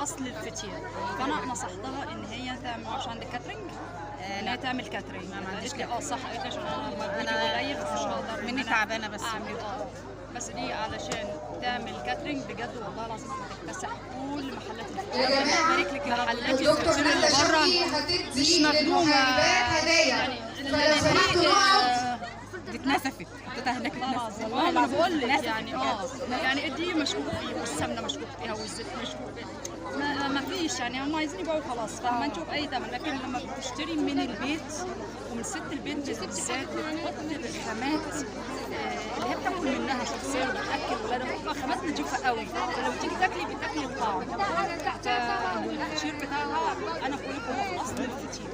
اصل الفطير. فانا نصحتها ان هي تعمل، معرفش عندك كاترينج، ان هي تعمل كاترينج. ما عنديش قالت لي اه صح، قالت لي عشان انا مجهودي قليل فمش هقدر مني إن أنا تعبانه بس اعمل بس دي علشان تعمل كاترينج بجد والله العظيم هتكتسح كل محلات يا الفطير. جماعة بارك لك يا محلات الدكتور الفطير نهلة اللي بره شوقي مش هتدي مخدومه للمحاربات هدايا، فلو سمحتوا نقعد. دي اتنسفت، حطيتها هناك اتنسفت. والله ما انا بقول لك يعني يعني الدقيق مشكوك فيه والسمنه مشكوك فيها والزيت مشكوك فيها، ما فيش يعني هم عايزين يبيعوا خلاص، فما نشوف اي ثمن. لكن لما بتشتري من البيت ومن ست البيت بالذات بتحط الخامات اللي هي بتاكل منها شخصيا وبتاكل ولادها، بتبقى خامات نضيفه قوي، فلو تيجي تاكلي بتاكلي الطعم. والفطير بتاعها انا بقول لكم هو اصل الفطير.